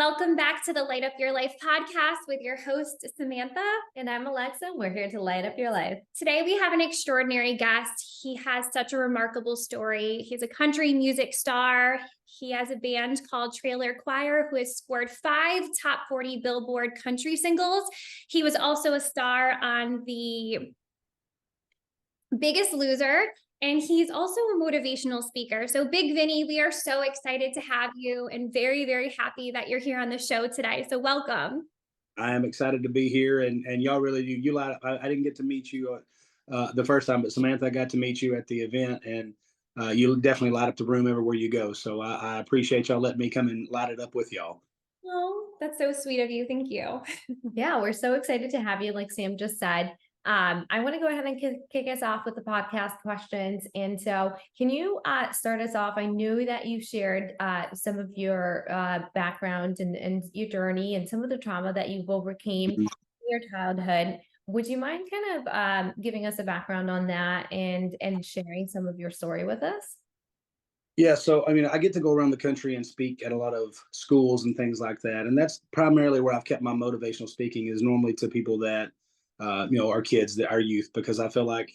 Welcome back to the Light Up Your Life podcast with your host, Samantha. And I'm Alexa. We're here to light up your life. Today, we have an extraordinary guest. He has such a remarkable story. He's a country music star. He has a band called Trailer Choir, who has scored 5 top 40 Billboard country singles. He was also a star on The Biggest Loser. And he's also a motivational speaker. So Bigg Vinny, we are so excited to have you and very, very happy that you're here on the show today. So welcome. I am excited to be here, and y'all really do. I didn't get to meet you the first time, but Samantha, I got to meet you at the event, and you definitely light up the room everywhere you go. So I appreciate y'all letting me come and light it up with y'all. Oh, that's so sweet of you. Thank you. Yeah, we're so excited to have you, like Sam just said. I want to go ahead and kick us off with the podcast questions. And so can you start us off? I knew that you shared some of your background and your journey and some of the trauma that you overcame in your childhood. Would you mind kind of giving us a background on that and sharing some of your story with us? Yeah, so I mean, I get to go around the country and speak at a lot of schools and things like that, and that's primarily where I've kept my motivational speaking, is normally to people that our kids, our youth, because I feel like,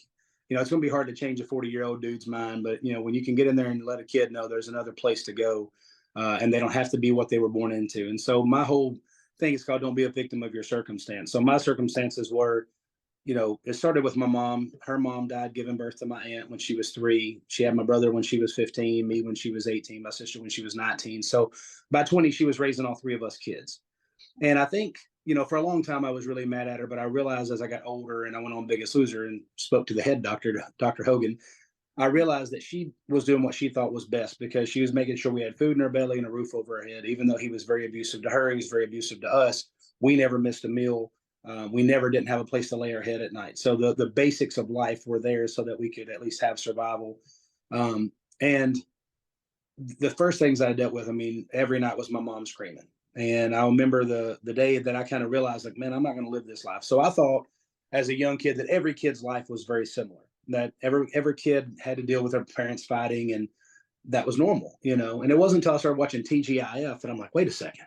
it's going to be hard to change a 40-year-old dude's mind. But, when you can get in there and let a kid know there's another place to go, and they don't have to be what they were born into. And so my whole thing is called Don't Be a Victim of Your Circumstance. So my circumstances were, it started with my mom. Her mom died giving birth to my aunt when she was 3. She had my brother when she was 15, me when she was 18, my sister when she was 19. So by 20, she was raising all 3 of us kids. And I think, for a long time, I was really mad at her, but I realized as I got older and I went on Biggest Loser and spoke to the head doctor, Dr. Hogan, I realized that she was doing what she thought was best, because she was making sure we had food in our belly and a roof over our head. Even though he was very abusive to her, he was very abusive to us. We never missed a meal. We never didn't have a place to lay our head at night. So the basics of life were there so that we could at least have survival. And the first things I dealt with, every night was my mom screaming. And I remember the day that I kind of realized, like, man, I'm not going to live this life. So I thought as a young kid that every kid's life was very similar, that every kid had to deal with their parents fighting, and that was normal, And it wasn't until I started watching TGIF that I'm like, wait a second.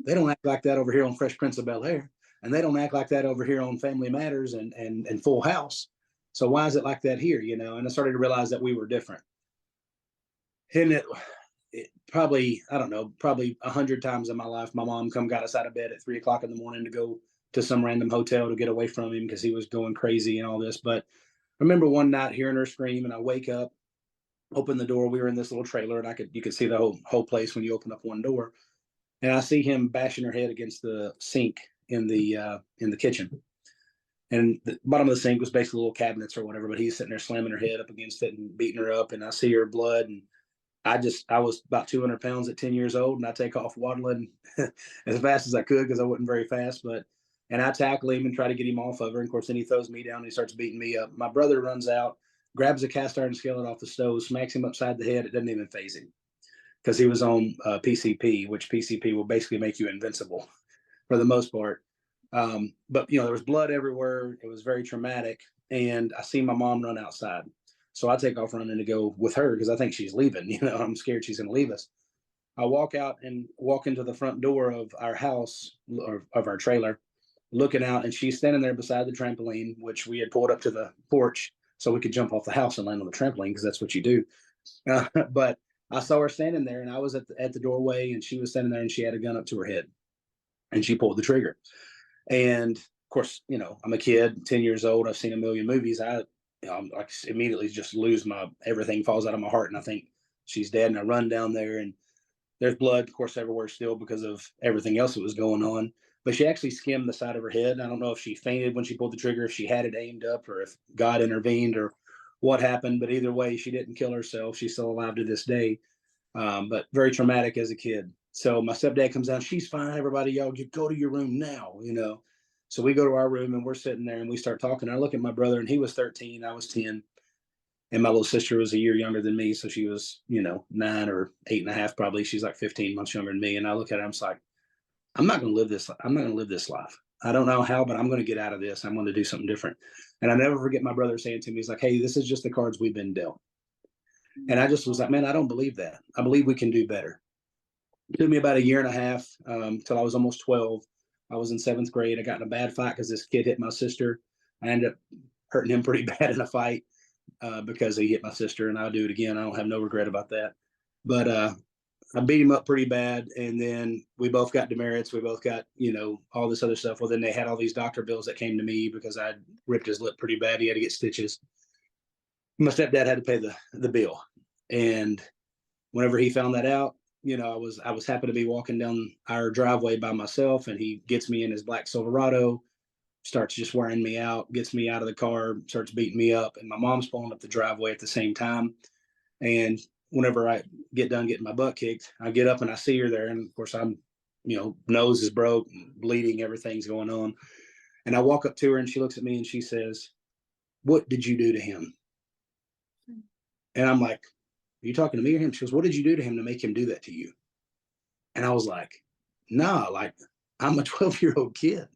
They don't act like that over here on Fresh Prince of Bel-Air, and they don't act like that over here on Family Matters and Full House. So why is it like that here, And I started to realize that we were different. And it probably, I don't know, probably 100 times in my life, my mom got us out of bed at 3:00 in the morning to go to some random hotel to get away from him because he was going crazy and all this. But I remember one night hearing her scream, and I wake up, open the door. We were in this little trailer, and you could see the whole place when you open up one door. And I see him bashing her head against the sink in the kitchen. And the bottom of the sink was basically little cabinets or whatever, but he's sitting there slamming her head up against it and beating her up. And I see her blood, and I was about 200 pounds at 10 years old, and I take off waddling as fast as I could because I wasn't very fast. And I tackle him and try to get him off of her. And of course, then he throws me down and he starts beating me up. My brother runs out, grabs a cast iron skillet off the stove, smacks him upside the head. It doesn't even phase him because he was on PCP, which PCP will basically make you invincible for the most part. But there was blood everywhere. It was very traumatic. And I see my mom run outside. So I take off running to go with her because I think she's leaving. I'm scared she's going to leave us. I walk out and walk into the front door of our house, or of our trailer, looking out, and she's standing there beside the trampoline, which we had pulled up to the porch so we could jump off the house and land on the trampoline because that's what you do. But I saw her standing there, and I was at the doorway, and she was standing there, and she had a gun up to her head, and she pulled the trigger. And of course, I'm a kid, 10 years old. I've seen a million movies. I'm like immediately just lose everything falls out of my heart. And I think she's dead. And I run down there, and there's blood, of course, everywhere still because of everything else that was going on. But she actually skimmed the side of her head. I don't know if she fainted when she pulled the trigger, if she had it aimed up, or if God intervened, or what happened. But either way, she didn't kill herself. She's still alive to this day. But very traumatic as a kid. So my stepdad comes down. She's fine. Everybody, y'all, you go to your room now, So we go to our room, and we're sitting there, and we start talking. I look at my brother, and he was 13. I was 10. And my little sister was a year younger than me. So she was, 9 or 8.5, probably. She's like 15 months younger than me. And I look at her, I'm like, I'm not going to live this. I'm not going to live this life. I don't know how, but I'm going to get out of this. I'm going to do something different. And I never forget my brother saying to me, he's like, hey, this is just the cards we've been dealt. And I just was like, man, I don't believe that. I believe we can do better. It took me about a year and a half till I was almost 12. I was in 7th grade. I got in a bad fight because this kid hit my sister. I ended up hurting him pretty bad in a fight because he hit my sister, and I'll do it again. I don't have no regret about that. But I beat him up pretty bad, and then we both got demerits. We both got, all this other stuff. Well, then they had all these doctor bills that came to me because I ripped his lip pretty bad. He had to get stitches. My stepdad had to pay the bill, and whenever he found that out, I was happy to be walking down our driveway by myself, and he gets me in his black Silverado, starts just wearing me out, gets me out of the car, starts beating me up, and my mom's pulling up the driveway at the same time. And whenever I get done getting my butt kicked, I get up and I see her there, and of course I'm, nose is broke, bleeding, everything's going on. And I walk up to her and she looks at me and she says, "What did you do to him?" And I'm like, "Are you talking to me or him?" She goes, "What did you do to him to make him do that to you?" And I was like, "Nah, like I'm a 12-year-old kid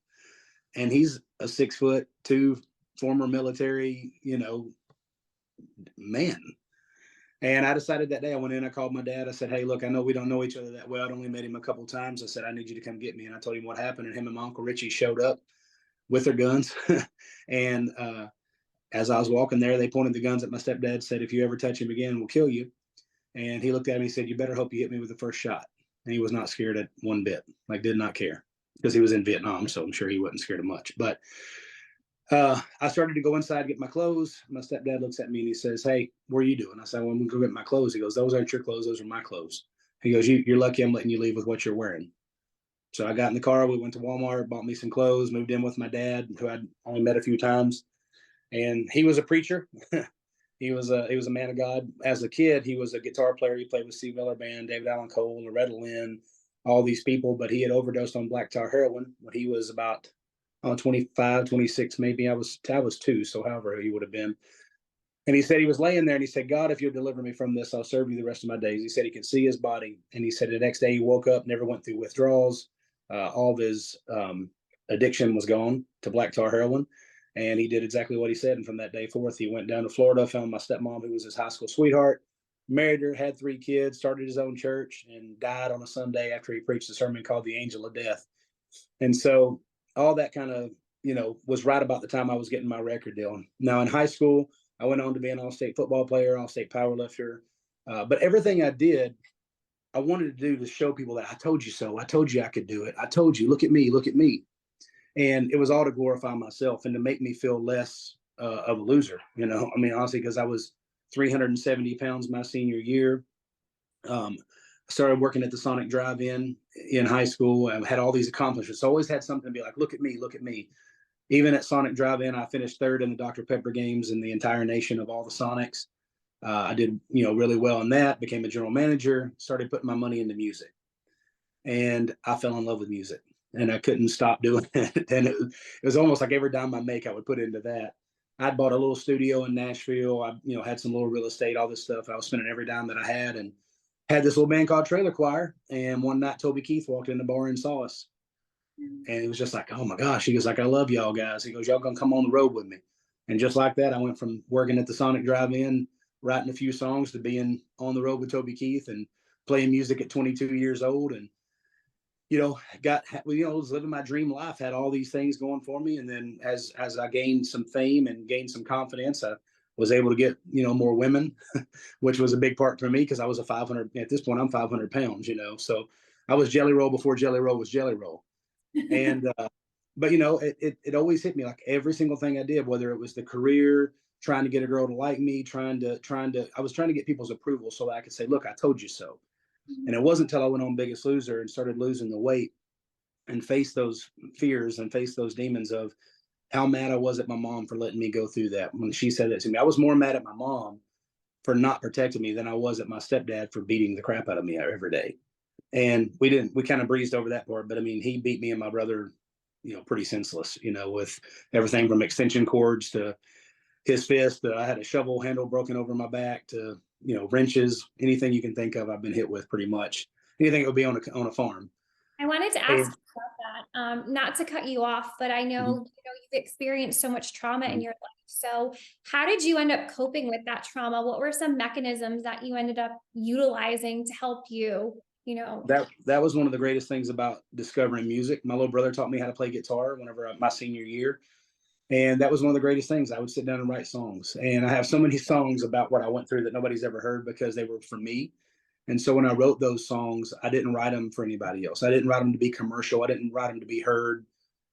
and he's a 6'2" former military, man. And I decided that day, I went in, I called my dad. I said, "Hey, look, I know we don't know each other that well. I'd only met him a couple of times." I said, "I need you to come get me." And I told him what happened. And him and my Uncle Richie showed up with their guns. And as I was walking there, they pointed the guns at my stepdad, said, "If you ever touch him again, we'll kill you." And he looked at me and said, "You better hope you hit me with the first shot." And he was not scared at one bit, like did not care, because he was in Vietnam. So I'm sure he wasn't scared of much. But I started to go inside, get my clothes. My stepdad looks at me and he says, "Hey, what are you doing?" I said, "Well, I'm going to go get my clothes." He goes, "Those aren't your clothes. Those are my clothes." He goes, "You're lucky I'm letting you leave with what you're wearing." So I got in the car. We went to Walmart, bought me some clothes, moved in with my dad, who I'd only met a few times. And he was a preacher. He was a man of God. As a kid, he was a guitar player. He played with Steve Miller Band, David Allan Cole, Loretta Lynn, all these people. But he had overdosed on black tar heroin when he was about 25, 26, maybe. I was 2, so however he would have been. And he said he was laying there and he said, "God, if you'll deliver me from this, I'll serve you the rest of my days." He said he could see his body. And he said the next day he woke up, never went through withdrawals. All of his addiction was gone to black tar heroin. And he did exactly what he said. And from that day forth, he went down to Florida, found my stepmom, who was his high school sweetheart, married her, had 3 kids, started his own church, and died on a Sunday after he preached a sermon called The Angel of Death. And so all that kind of, was right about the time I was getting my record deal. Now in high school, I went on to be an all-state football player, all-state power lifter. But everything I did, I wanted to do to show people that I told you so. I told you I could do it. I told you, look at me, look at me. And it was all to glorify myself and to make me feel less of a loser. I mean, honestly, because I was 370 pounds my senior year. I started working at the Sonic Drive-In in high school. I had all these accomplishments. I always had something to be like, look at me, look at me. Even at Sonic Drive-In, I finished 3rd in the Dr. Pepper games in the entire nation of all the Sonics. I did, really well in that, became a general manager, started putting my money into music. And I fell in love with music. And I couldn't stop doing it. And it was almost like every dime I make, I would put into that. I'd bought a little studio in Nashville. I, had some little real estate, all this stuff. I was spending every dime that I had, and had this little band called Trailer Choir. And one night, Toby Keith walked in the bar and saw us. And it was just like, "Oh my gosh." He goes like, "I love y'all guys." He goes, "Y'all gonna come on the road with me." And just like that, I went from working at the Sonic Drive-In, writing a few songs, to being on the road with Toby Keith and playing music at 22 years old. And was living my dream life, had all these things going for me. And then as I gained some fame and gained some confidence, I was able to get, more women, which was a big part for me because I was at this point, I'm 500 pounds, so I was Jelly Roll before Jelly Roll was Jelly Roll. And, but it always hit me, like every single thing I did, whether it was the career, trying to get a girl to like me, I was trying to get people's approval so that I could say, "Look, I told you so." And it wasn't until I went on Biggest Loser and started losing the weight and faced those fears and faced those demons of how mad I was at my mom for letting me go through that. When she said that to me, I was more mad at my mom for not protecting me than I was at my stepdad for beating the crap out of me every day. And we kind of breezed over that part. But I mean, he beat me and my brother, pretty senseless, with everything from extension cords to his fist. I had a shovel handle broken over my back to, wrenches, anything you can think of, I've been hit with pretty much. Anything that would be on a farm. I wanted to ask you about that, not to cut you off, but I know, you've experienced so much trauma in your life. So how did you end up coping with that trauma? What were some mechanisms that you ended up utilizing to help you you know. That was one of the greatest things about discovering music. My little brother taught me how to play guitar whenever my senior year. And that was one of the greatest things. I would sit down and write songs. And I have so many songs about what I went through that nobody's ever heard because they were for me. And so when I wrote those songs, I didn't write them for anybody else. I didn't write them to be commercial. I didn't write them to be heard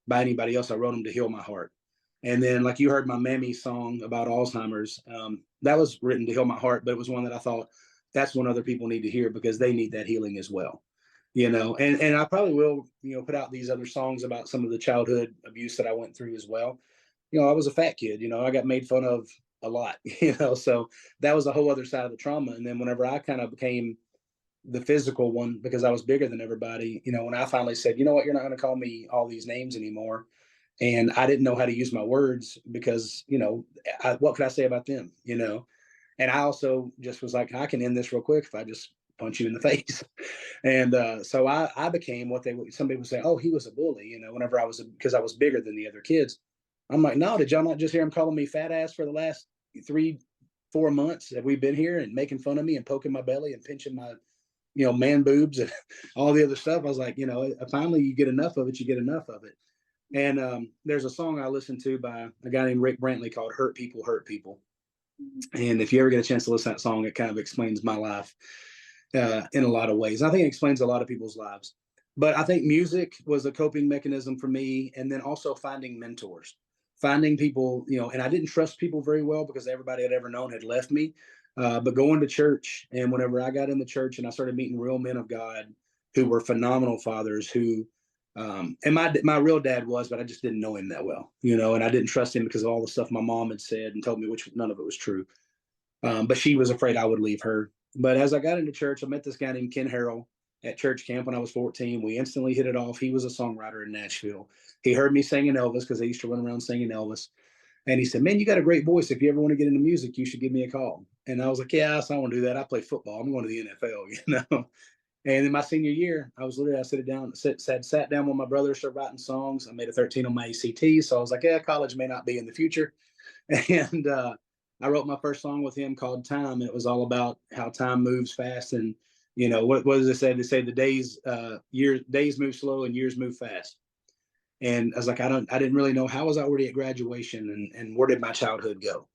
by anybody else. I wrote them to heal my heart. And then, like you heard my Mammy song about Alzheimer's, that was written to heal my heart, but it was one that I thought that's one other people need to hear because they need that healing as well. And I probably will, put out these other songs about some of the childhood abuse that I went through as well. I was a fat kid, I got made fun of a lot, so that was a whole other side of the trauma. And then whenever I kind of became the physical one because I was bigger than everybody, when I finally said, you know what, you're not going to call me all these names anymore. And I didn't know how to use my words because, what could I say about them, And I also just was like, I can end this real quick if I just punch you in the face. And so I became what some people say, oh, he was a bully, whenever because I was bigger than the other kids. I'm like, no, did y'all not just hear him calling me fat ass for the last 3-4 months that we've been here and making fun of me and poking my belly and pinching my, man boobs and all the other stuff? I was like, finally you get enough of it, you get enough of it. And there's a song I listened to by a guy named Rick Brantley called Hurt People, Hurt People. And if you ever get a chance to listen to that song, it kind of explains my life in a lot of ways. I think it explains a lot of people's lives. But I think music was a coping mechanism for me. And then also finding mentors, finding people, and I didn't trust people very well because everybody I'd ever known had left me. But going to church, and whenever I got in the church and I started meeting real men of God who were phenomenal fathers and my real dad was, but I just didn't know him that well, and I didn't trust him because of all the stuff my mom had said and told me, which none of it was true. But she was afraid I would leave her. But as I got into church, I met this guy named Ken Harrell at church camp when I was 14. We instantly hit it off. He was a songwriter in Nashville. He heard me singing Elvis because I used to run around singing Elvis. And he said, man, you got a great voice. If you ever want to get into music, you should give me a call. And I was like, yeah, I want to do that. I play football. I'm going to the NFL, And in my senior year, I sat down with my brother, started writing songs. I made a 13 on my ACT. So I was like, yeah, college may not be in the future. And I wrote my first song with him called Time. And it was all about how time moves fast. And, what does it say? They say the days move slow and years move fast. And I was like, I didn't really know how was I already at graduation and where did my childhood go?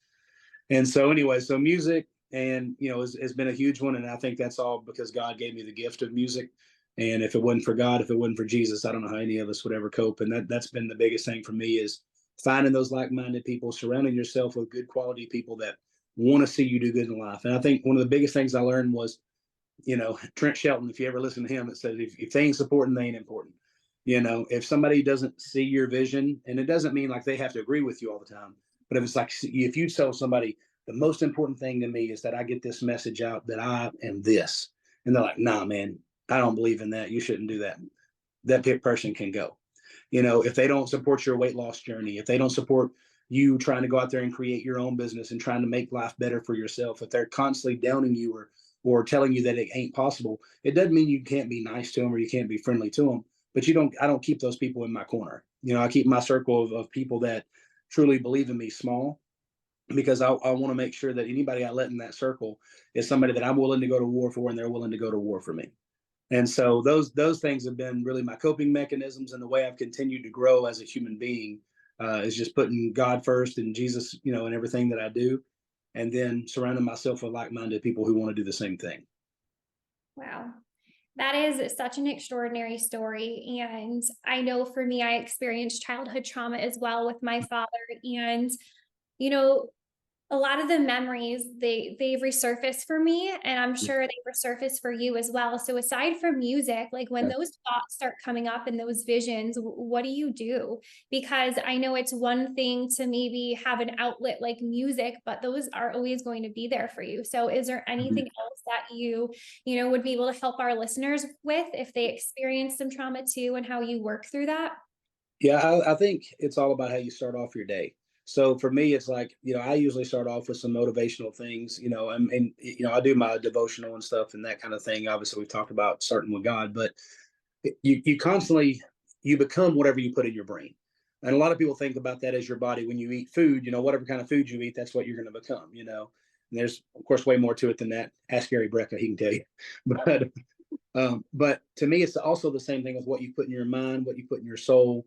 And so anyway, so music and, has been a huge one. And I think that's all because God gave me the gift of music. And if it wasn't for God, if it wasn't for Jesus, I don't know how any of us would ever cope. And that's been the biggest thing for me is finding those like-minded people, surrounding yourself with good quality people that want to see you do good in life. And I think one of the biggest things I learned was, Trent Shelton, if you ever listen to him, it says, if they ain't supporting, they ain't important. If somebody doesn't see your vision, and it doesn't mean like they have to agree with you all the time, but if it's like, if you tell somebody the most important thing to me is that I get this message out that I am this, and they're like, nah, man, I don't believe in that. You shouldn't do that. That person can go. If they don't support your weight loss journey, if they don't support you trying to go out there and create your own business and trying to make life better for yourself, if they're constantly downing you or telling you that it ain't possible, it doesn't mean you can't be nice to them or you can't be friendly to them. But I don't keep those people in my corner. I keep my circle of people that truly believe in me small, because I want to make sure that anybody I let in that circle is somebody that I'm willing to go to war for and they're willing to go to war for me. And so those things have been really my coping mechanisms, and the way I've continued to grow as a human being is just putting God first and Jesus, in everything that I do, and then surrounding myself with like-minded people who want to do the same thing. Wow. That is such an extraordinary story. And I know for me, I experienced childhood trauma as well with my father. And, you know, a lot of the memories, they resurface for me, and I'm sure they resurface for you as well. So aside from music, like when those thoughts start coming up and those visions, what do you do? Because I know it's one thing to maybe have an outlet like music, but those are always going to be there for you. So is there anything else that you would be able to help our listeners with if they experience some trauma too, and how you work through that? Yeah, I think it's all about how you start off your day. So for me, it's like, I usually start off with some motivational things, and I do my devotional and stuff and that kind of thing. Obviously, we've talked about starting with God, but you constantly, you become whatever you put in your brain. And a lot of people think about that as your body. When you eat food, whatever kind of food you eat, that's what you're going to become. And there's, of course, way more to it than that. Ask Gary Brecka, he can tell you. But But to me, it's also the same thing with what you put in your mind, what you put in your soul.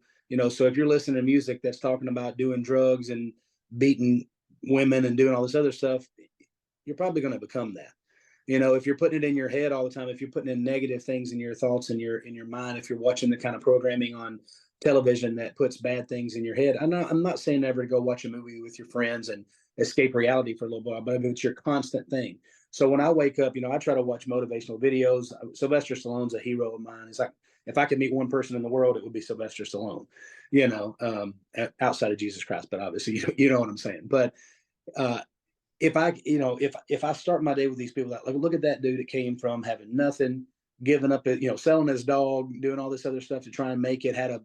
So if you're listening to music that's talking about doing drugs and beating women and doing all this other stuff, you're probably going to become that. If you're putting it in your head all the time, if you're putting in negative things in your thoughts in your mind, if you're watching the kind of programming on television that puts bad things in your head, I'm not saying never to go watch a movie with your friends and escape reality for a little while, but if it's your constant thing. So when I wake up, I try to watch motivational videos. Sylvester Stallone's a hero of mine. It's like, if I could meet one person in the world, it would be Sylvester Stallone, outside of Jesus Christ, but obviously, you know what I'm saying. But if I start my day with these people, that, like, look at that dude that came from having nothing, giving up, selling his dog, doing all this other stuff to try and make it, had a,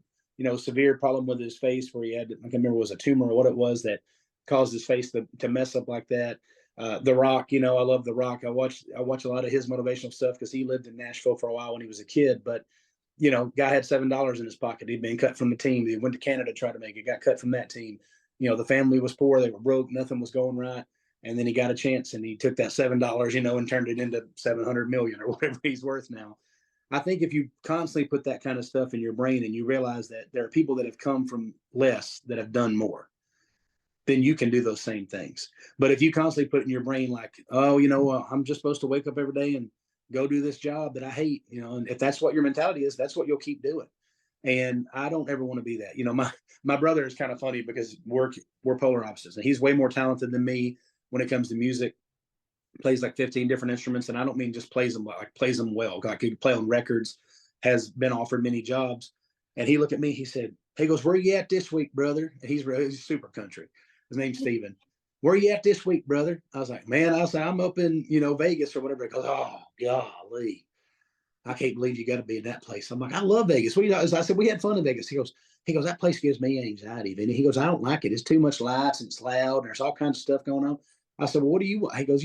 severe problem with his face where he had, I can't remember, it was a tumor or what it was that caused his face to mess up like that. The Rock, I love The Rock. I watch a lot of his motivational stuff because he lived in Nashville for a while when he was a kid. But guy had $7 in his pocket. He'd been cut from the team. He went to Canada to try to make it. Got cut from that team. The family was poor. They were broke. Nothing was going right. And then he got a chance, and he took that $7, and turned it into 700 million or whatever he's worth now. I think if you constantly put that kind of stuff in your brain and you realize that there are people that have come from less that have done more, then you can do those same things. But if you constantly put in your brain like, oh, I'm just supposed to wake up every day and go do this job that I hate, and if that's what your mentality is, that's what you'll keep doing. And I don't ever want to be that. My brother is kind of funny because we're polar opposites, and he's way more talented than me when it comes to music. Plays like 15 different instruments, and I don't mean just plays them, like plays them well. Like, he could play on records, has been offered many jobs. And he looked at me, he goes, "Where you at this week, brother?" And he's super country. His name's Steven. "Where you at this week, brother?" I was like, "Man," I'm up in, Vegas or whatever. He goes, "Oh, golly, I can't believe you got to be in that place." I'm like, "I love Vegas." I said, "We had fun in Vegas." He goes, "That place gives me anxiety, Vinny." He goes, "I don't like it. It's too much lights and it's loud. And there's all kinds of stuff going on." I said, "Well, what do you want?" He goes,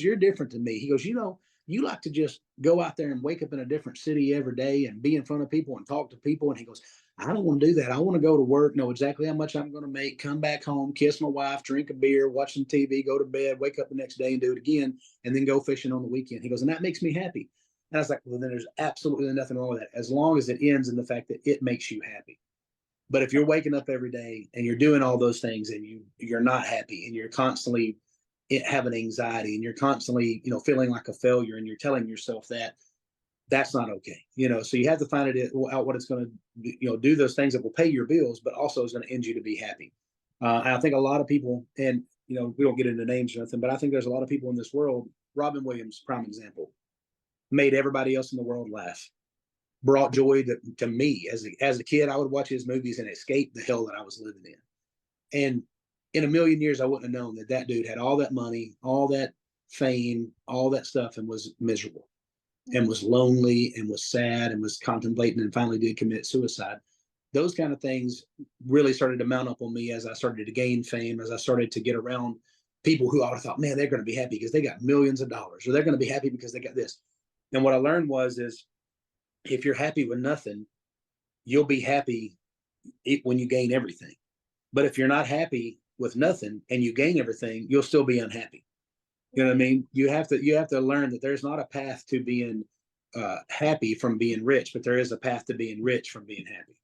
"You're different than me." He goes, "You like to just go out there and wake up in a different city every day and be in front of people and talk to people." And he goes, "I don't want to do that. I want to go to work, know exactly how much I'm going to make, come back home, kiss my wife, drink a beer, watch some TV, go to bed, wake up the next day and do it again, and then go fishing on the weekend." He goes, "And that makes me happy." And I was like, "Well, then there's absolutely nothing wrong with that, as long as it ends in the fact that it makes you happy." But if you're waking up every day and you're doing all those things and you're not happy and you're constantly having anxiety and you're constantly, feeling like a failure, and you're telling yourself that, that's not okay. So you have to find out what it's going to, do those things that will pay your bills, but also is going to end you to be happy. And I think a lot of people, and, we don't get into names or nothing, but I think there's a lot of people in this world. Robin Williams, prime example, made everybody else in the world laugh, brought joy to me as a kid. I would watch his movies and escape the hell that I was living in. And in a million years, I wouldn't have known that dude had all that money, all that fame, all that stuff, and was miserable and was lonely and was sad and was contemplating and finally did commit suicide. Those kind of things really started to mount up on me as I started to gain fame, as I started to get around people who I would have thought, man, they're going to be happy because they got millions of dollars, or they're going to be happy because they got this. And what I learned is if you're happy with nothing, you'll be happy when you gain everything. But if you're not happy with nothing and you gain everything, you'll still be unhappy. You know what I mean? You have to learn that there's not a path to being happy from being rich, but there is a path to being rich from being happy.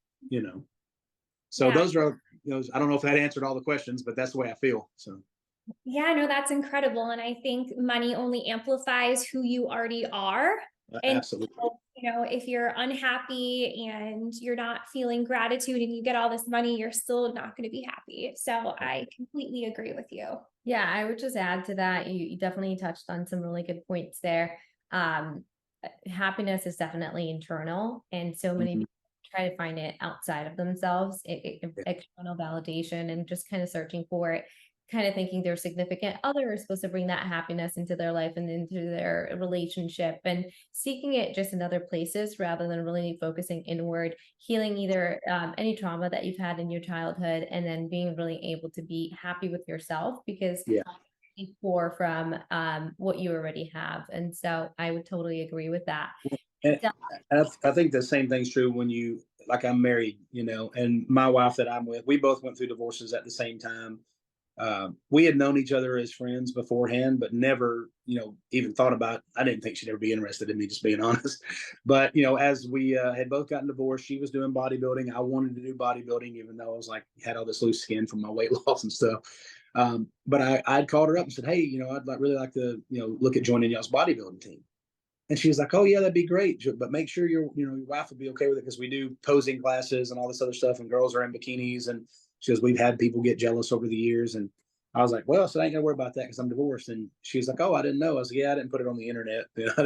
So Yeah. those are, I don't know if that answered all the questions, but that's the way I feel. So Yeah, no, that's incredible. And I think money only amplifies who you already are. And absolutely. so, if you're unhappy and you're not feeling gratitude and you get all this money, you're still not going to be happy. So I completely agree with you. Yeah, I would just add to that. You definitely touched on some really good points there. Happiness is definitely internal, and so many people try to find it outside of themselves, external validation, and just kind of searching for it, kind of thinking their significant other is supposed to bring that happiness into their life and into their relationship, and seeking it just in other places rather than really focusing inward, healing either any trauma that you've had in your childhood, and then being really able to be happy with yourself, because pour from what you already have. And so I would totally agree with that. And I think the same thing's true when I'm married, and my wife that I'm with, we both went through divorces at the same time. We had known each other as friends beforehand, but never, even thought about, I didn't think she'd ever be interested in me, just being honest. But, as we had both gotten divorced, she was doing bodybuilding. I wanted to do bodybuilding, even though I was like, had all this loose skin from my weight loss and stuff. But I'd called her up and said, hey, really like to, look at joining y'all's bodybuilding team. And she was like, oh yeah, that'd be great. But make sure your wife would be okay with it, because we do posing classes and all this other stuff, and girls are in bikinis. And she goes, we've had people get jealous over the years. And I was like, well, so I ain't gonna worry about that because I'm divorced. And she was like, oh, I didn't know. I was like, yeah, I didn't put it on the internet. I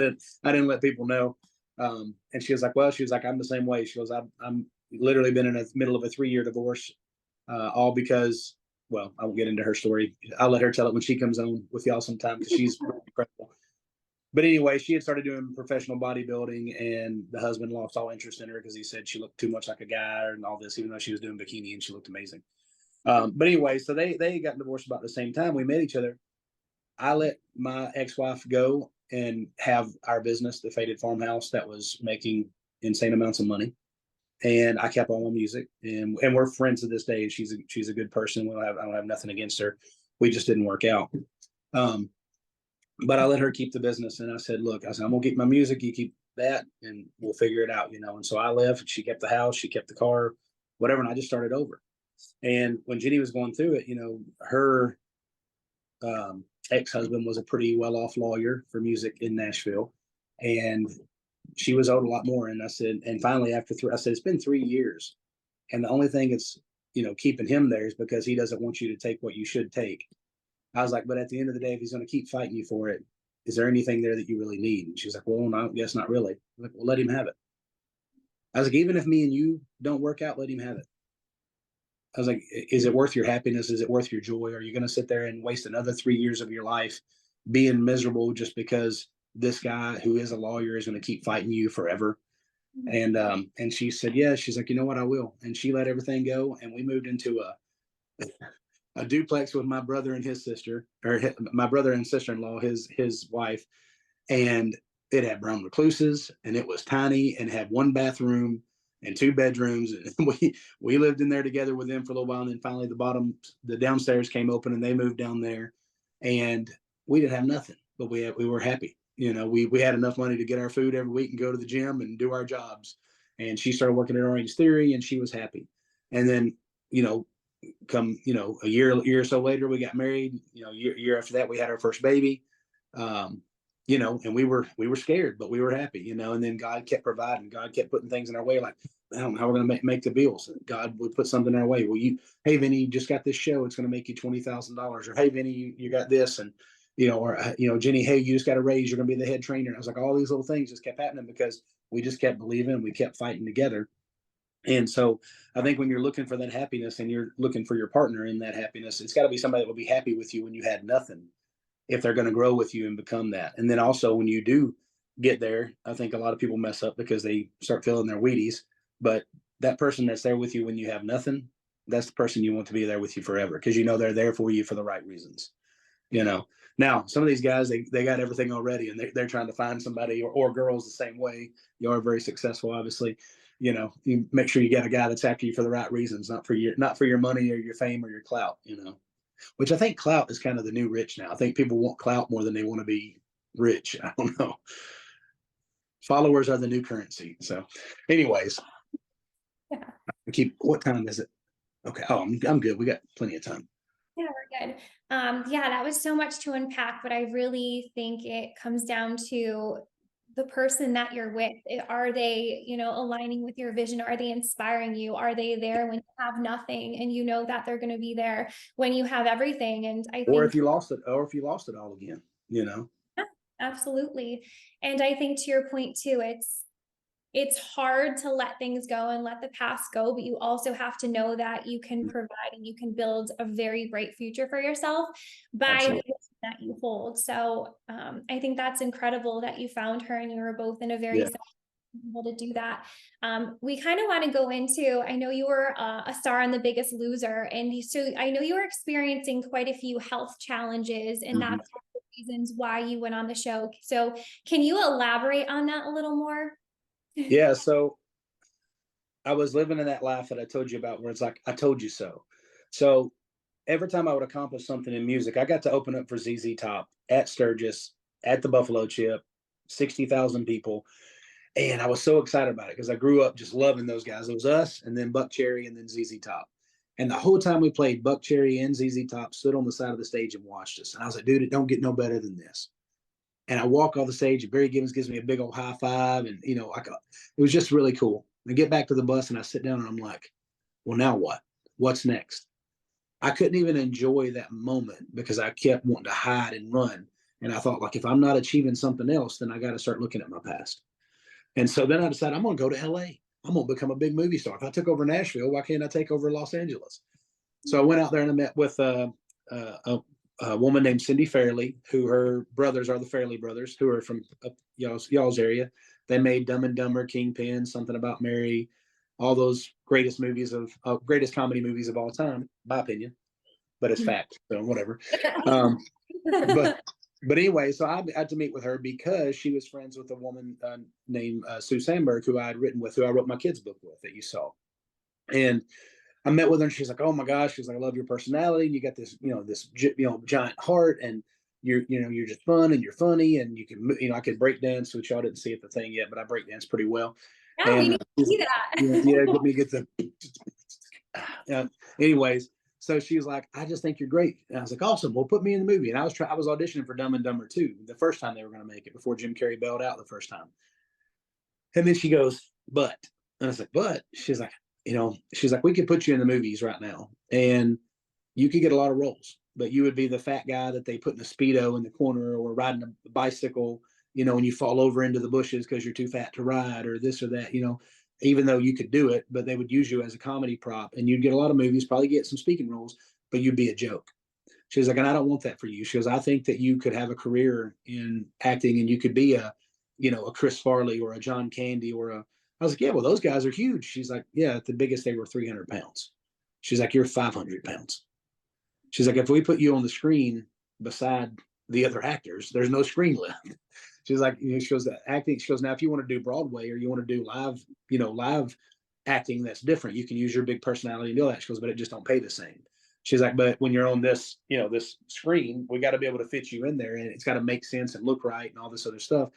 didn't let people know. And she was like, well, I'm the same way. She goes, I'm literally been in the middle of a 3-year divorce, all because, well, I won't get into her story. I'll let her tell it when she comes on with y'all sometime, because she's incredible. But anyway, she had started doing professional bodybuilding, and the husband lost all interest in her because he said she looked too much like a guy and all this, even though she was doing bikini and she looked amazing. But anyway, so they got divorced about the same time we met each other. I let my ex-wife go and have our business, the Faded Farmhouse, that was making insane amounts of money. And I kept all my music, and we're friends to this day. She's a good person. I don't have nothing against her. We just didn't work out. But I let her keep the business, and I said, look, I'm gonna keep my music, you keep that, and we'll figure it out, And so I left. She kept the house, she kept the car, whatever, and I just started over. And when Jenny was going through it, her ex-husband was a pretty well-off lawyer for music in Nashville, and she was owed a lot more. And I said, and finally after I said, it's been 3 years, and the only thing that's keeping him there is because he doesn't want you to take what you should take. I was like, but at the end of the day, if he's going to keep fighting you for it, is there anything there that you really need? And she's like, well, no, I guess not really. I'm like, well, let him have it. I was like, even if me and you don't work out, let him have it. I was like, is it worth your happiness? Is it worth your joy? Are you going to sit there and waste another 3 years of your life being miserable just because this guy who is a lawyer is going to keep fighting you forever? And she said, yeah. She's like, you know what, I will. And she let everything go, and we moved into a duplex with my brother and his sister, or my brother and sister-in-law, his wife, and it had brown recluses, and it was tiny, and had 1 bathroom and 2 bedrooms. And we lived in there together with them for a little while, and then finally the downstairs came open, and they moved down there, and we didn't have nothing, but we were happy. We had enough money to get our food every week and go to the gym and do our jobs. And she started working at Orange Theory, and she was happy. And then, come a year or so later, we got married. Year after that, we had our first baby. And we were scared, but we were happy. And then God kept providing. God kept putting things in our way, like, I don't know how we're going to make the bills. God would put something in our way. Well, hey Vinny, you just got this show, it's going to make you $20,000. Or hey Vinny, you got this. And Jenny, hey, you just got a raise, you're going to be the head trainer. And I was like, all these little things just kept happening because we just kept believing, we kept fighting together. And so I think when you're looking for that happiness, and you're looking for your partner in that happiness, it's got to be somebody that will be happy with you when you had nothing, if they're going to grow with you and become that. And then also, when you do get there, I think a lot of people mess up because they start feeling their Wheaties. But that person that's there with you when you have nothing, that's the person you want to be there with you forever, because they're there for you for the right reasons. Now, some of these guys, they got everything already, and they're trying to find somebody, or girls the same way. You are very successful, obviously. You make sure you get a guy that's after you for the right reasons, not for your money or your fame or your clout. Which I think clout is kind of the new rich now. I think people want clout more than they want to be rich. I don't know. Followers are the new currency. So, anyways, Yeah. What time is it? Okay. Oh, I'm good. We got plenty of time. Yeah, we're good. Yeah, that was so much to unpack, but I really think it comes down to the person that you're with. Are they, aligning with your vision? Are they inspiring you? Are they there when you have nothing, and that they're going to be there when you have everything? And I Or think, if you lost it all again, yeah, absolutely. And I think, to your point too, it's hard to let things go and let the past go, but you also have to know that you can provide and you can build a very bright future for yourself by Absolutely. the vision that you hold. So I think that's incredible that you found her and you were both in a very able to do that. We kind of want to go into, I know you were a star on The Biggest Loser, and so I know you were experiencing quite a few health challenges, and that's one of the reasons why you went on the show. So can you elaborate on that a little more? Yeah. So I was living in that life that I told you about, where it's like, I told you so. So every time I would accomplish something in music, I got to open up for ZZ Top at Sturgis, at the Buffalo Chip, 60,000 people. And I was so excited about it because I grew up just loving those guys. It was us and then Buck Cherry and then ZZ Top. And the whole time we played, Buck Cherry and ZZ Top stood on the side of the stage and watched us. And I was like, dude, it don't get no better than this. And I walk off the stage and Barry Gibbons gives me a big old high five. And, you know, it was just really cool. I get back to the bus and I sit down and I'm like, well, now what? What's next? I couldn't even enjoy that moment because I kept wanting to hide and run. And I thought, like, if I'm not achieving something else, then I got to start looking at my past. And so then I decided I'm going to go to LA. I'm going to become a big movie star. If I took over Nashville, why can't I take over Los Angeles? So I went out there and I met with a woman named Cindy Fairley, who her brothers are the Fairley brothers, who are from y'all's area. They made Dumb and Dumber, Kingpin, Something About Mary, all those greatest comedy movies of all time, my opinion, but it's fact, so whatever. But anyway, so I had to meet with her because she was friends with a woman named Sue Sandberg, who I had written with, who I wrote my kids' book with that you saw. And I met with her and she's like, oh my gosh, she's like, I love your personality. And you got this, giant heart, and you're just fun and you're funny, and you can, I could break dance, which y'all didn't see at the thing yet, but I break dance pretty well. Yeah, we need to see that. Get the, anyways. So she was like, I just think you're great. And I was like, awesome. Well, put me in the movie. And I was auditioning for Dumb and Dumber 2 the first time they were going to make it, before Jim Carrey bailed out the first time. And then she goes, but, and I was like, but, she's like, we could put you in the movies right now and you could get a lot of roles, but you would be the fat guy that they put in a Speedo in the corner, or riding a bicycle, and you fall over into the bushes because you're too fat to ride, or this or that, even though you could do it, but they would use you as a comedy prop, and you'd get a lot of movies, probably get some speaking roles, but you'd be a joke. She was like, and I don't want that for you. She goes, I think that you could have a career in acting, and you could be a Chris Farley or a John Candy I was like, yeah, well, those guys are huge. She's like, yeah, at the biggest they were 300 pounds. She's like, you're 500 pounds. She's like, if we put you on the screen beside the other actors, there's no screen left. She's like, she goes, acting. She goes, now if you want to do Broadway, or you want to do live acting, that's different. You can use your big personality and do that. She goes, but it just don't pay the same. She's like, but when you're on this, this screen, we got to be able to fit you in there, and it's got to make sense and look right and all this other stuff.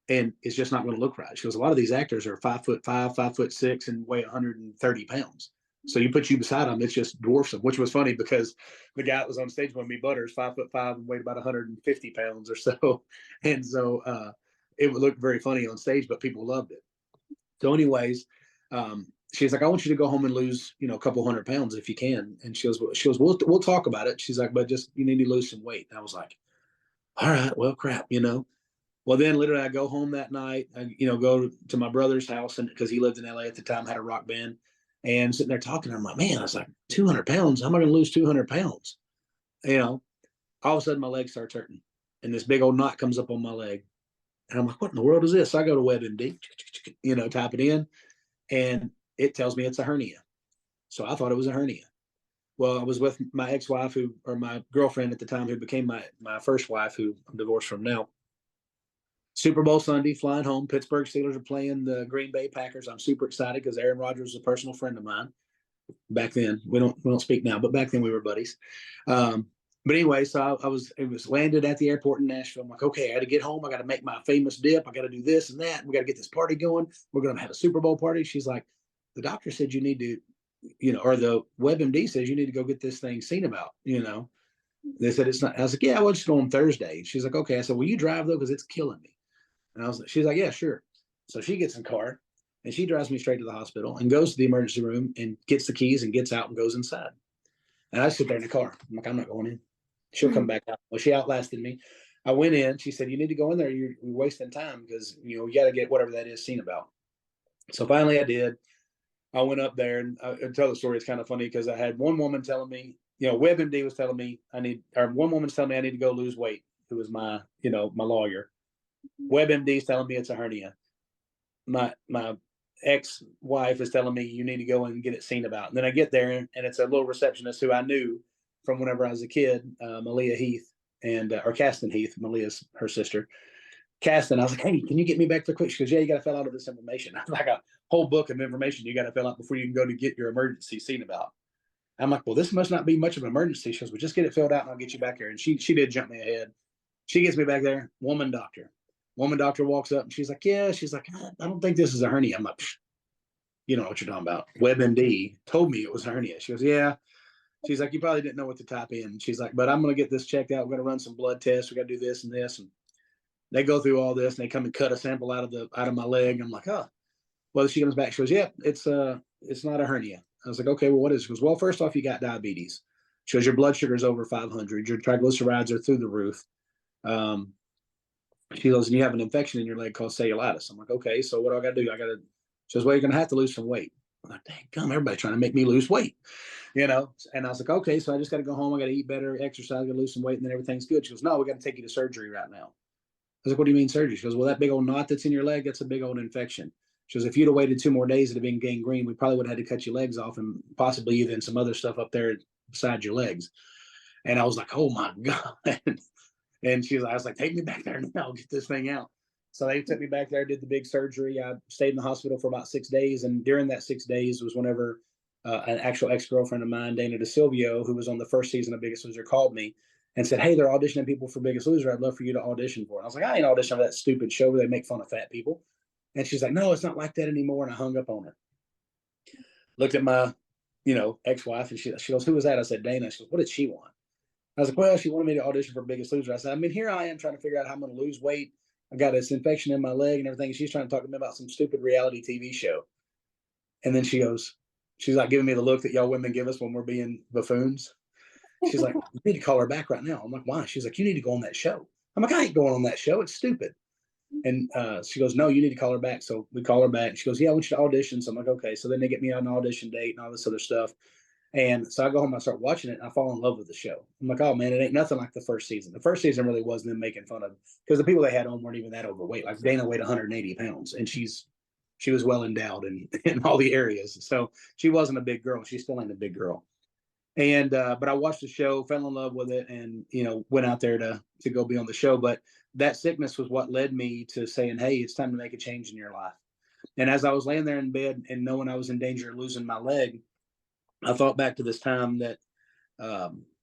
And it's just not going to look right. She goes, a lot of these actors are 5'5", 5'6", and weigh 130 pounds. So you put you beside them, it just dwarfs them, which was funny because the guy that was on stage with me, Butters, 5'5", and weighed about 150 pounds or so. And so it would look very funny on stage, but people loved it. So anyways, she's like, I want you to go home and lose, a couple 100 pounds if you can. And she goes, we'll talk about it. She's like, but just, you need to lose some weight. And I was like, all right, well, crap, Well, then literally I go home that night, go to my brother's house, and because he lived in LA at the time, had a rock band, and sitting there talking. I'm like, man, I was like, 200 pounds. How am I going to lose 200 pounds? All of a sudden my leg starts hurting, and this big old knot comes up on my leg. And I'm like, what in the world is this? So I go to WebMD, type it in, and it tells me it's a hernia. So I thought it was a hernia. Well, I was with my ex-wife, or my girlfriend at the time, who became my first wife, who I'm divorced from now. Super Bowl Sunday, flying home. Pittsburgh Steelers are playing the Green Bay Packers. I'm super excited because Aaron Rodgers is a personal friend of mine. Back then, we don't speak now, but back then we were buddies. But anyway, so it was landed at the airport in Nashville. I'm like, okay, I got to get home. I got to make my famous dip. I got to do this and that. We got to get this party going. We're going to have a Super Bowl party. She's like, the doctor said you need to, or the WebMD says you need to go get this thing seen about, They said it's not. I was like, yeah, I was just going Thursday. She's like, okay. I said, will you drive though? Because it's killing me. And she's like, yeah, sure. So she gets in the car and she drives me straight to the hospital and goes to the emergency room and gets the keys and gets out and goes inside. And I sit there in the car. I'm like, I'm not going in. She'll come back out. Well, she outlasted me. I went in. She said, you need to go in there. You're wasting time because, you got to get whatever that is seen about. So finally I did. I went up there, and I tell the story. It's kind of funny because I had one woman telling me, WebMD was telling me one woman's telling me I need to go lose weight, who was my lawyer. WebMD is telling me it's a hernia. My ex-wife is telling me you need to go and get it seen about. And then I get there, and it's a little receptionist who I knew from whenever I was a kid, Malia Heath, or Caston Heath. Malia's her sister. Caston, I was like, hey, can you get me back there quick? She goes, yeah, you got to fill out all this information. Like a whole book of information you got to fill out before you can go to get your emergency seen about. I'm like, well, this must not be much of an emergency. She goes, well, just get it filled out and I'll get you back there. And she did jump me ahead. She gets me back there, woman doctor. Woman doctor walks up and she's like, yeah, she's like, I don't think this is a hernia. I'm like, you don't know what you're talking about. WebMD told me it was a hernia. She goes, yeah. She's like, you probably didn't know what to type in. She's like, but I'm going to get this checked out. We're going to run some blood tests. We got to do this and this. And they go through all this and they come and cut a sample out of my leg. I'm like, oh, well, she comes back. She goes, yeah, it's not a hernia. I was like, okay, well, what is it? She goes, well, first off, you got diabetes. She goes, your blood sugar is over 500. Your triglycerides are through the roof. She goes, and you have an infection in your leg called cellulitis. I'm like, okay, so what do I got to do? She goes, well, you're going to have to lose some weight. I'm like, dang, come, everybody trying to make me lose weight, And I was like, okay, so I just got to go home. I got to eat better, exercise, got to lose some weight, and then everything's good. She goes, no, we got to take you to surgery right now. I was like, what do you mean surgery? She goes, well, that big old knot that's in your leg, that's a big old infection. She goes, if you'd have waited 2 more days, it'd have been gangrene. We probably would have had to cut your legs off and possibly even some other stuff up there beside your legs. And I was like, oh my God. And I was like, take me back there now, get this thing out. So they took me back there, did the big surgery. I stayed in the hospital for about 6 days. And during that 6 days was whenever an actual ex-girlfriend of mine, Dana DeSilvio, who was on the first season of Biggest Loser, called me and said, hey, they're auditioning people for Biggest Loser. I'd love for you to audition for it. I was like, I ain't auditioning for that stupid show where they make fun of fat people. And she's like, no, it's not like that anymore. And I hung up on her. Looked at my, ex-wife, and she goes, who was that? I said, Dana. She goes, what did she want? I was like, well, she wanted me to audition for Biggest Loser. I said, I mean, here I am trying to figure out how I'm going to lose weight. I got this infection in my leg and everything. And she's trying to talk to me about some stupid reality TV show. And then she's like giving me the look that y'all women give us when we're being buffoons. She's like, you need to call her back right now. I'm like, why? She's like, you need to go on that show. I'm like, I ain't going on that show. It's stupid. And she goes, no, you need to call her back. So we call her back. She goes, yeah, I want you to audition. So I'm like, okay. So then they get me on an audition date and all this other stuff. And so I go home and I start watching it and I fall in love with the show. I'm like, oh man, it ain't nothing like the first season. The first season really wasn't them making fun of, because the people they had on weren't even that overweight. Like Dana weighed 180 pounds and she was well endowed in all the areas. So she wasn't a big girl. She still ain't a big girl. And but I watched the show, fell in love with it, and went out there to go be on the show. But that sickness was what led me to saying, hey, it's time to make a change in your life. And as I was laying there in bed and knowing I was in danger of losing my leg, I thought back to this time that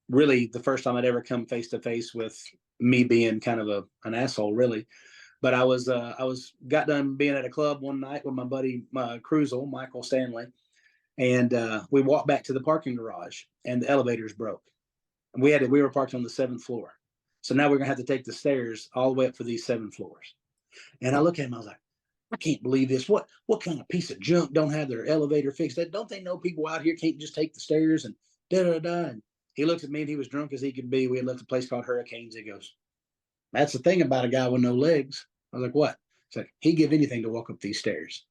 really the first time I'd ever come face to face with me being kind of an asshole, really. But I got done being at a club one night with my buddy, Cruzel, Michael Stanley. And we walked back to the parking garage and the elevators broke. And we were parked on the 7th floor. So now we're going to have to take the stairs all the way up for these 7 floors. And I look at him, I was like, I can't believe this. What kind of piece of junk don't have their elevator fixed? Don't they know people out here can't just take the stairs and da-da-da? And he looks at me and he was drunk as he could be. We had left a place called Hurricanes. He goes, that's the thing about a guy with no legs. I was like, what? He's like, he'd give anything to walk up these stairs.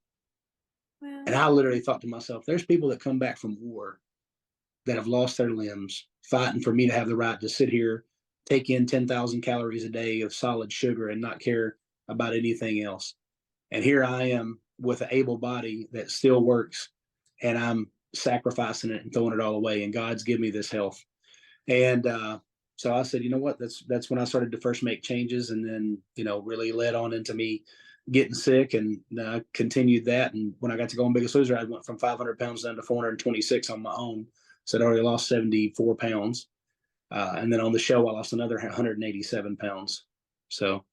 Wow. And I literally thought to myself, there's people that come back from war that have lost their limbs fighting for me to have the right to sit here, take in 10,000 calories a day of solid sugar and not care about anything else. And here I am with an able body that still works, and I'm sacrificing it and throwing it all away. And God's given me this health. And so I said, you know what? That's when I started to first make changes, and then really led on into me getting sick, and continued that. And when I got to go on Biggest Loser, I went from 500 pounds down to 426 on my own. So I'd already lost 74 pounds. And then on the show, I lost another 187 pounds. So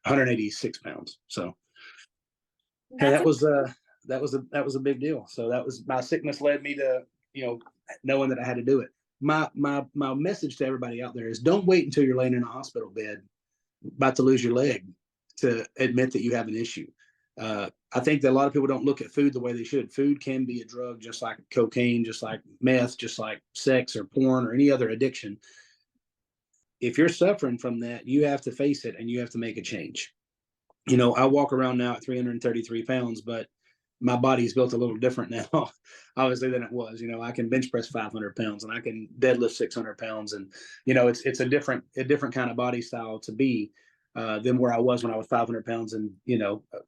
186 pounds. So. And that was a big deal. So that was, my sickness led me to, knowing that I had to do it. My message to everybody out there is, don't wait until you're laying in a hospital bed about to lose your leg to admit that you have an issue. I think that a lot of people don't look at food the way they should. Food can be a drug, just like cocaine, just like meth, just like sex or porn or any other addiction. If you're suffering from that, you have to face it and you have to make a change. I walk around now at 333 pounds, but my body's built a little different now, obviously, than it was. I can bench press 500 pounds and I can deadlift 600 pounds. And, it's a different kind of body style to be than where I was when I was 500 pounds. And,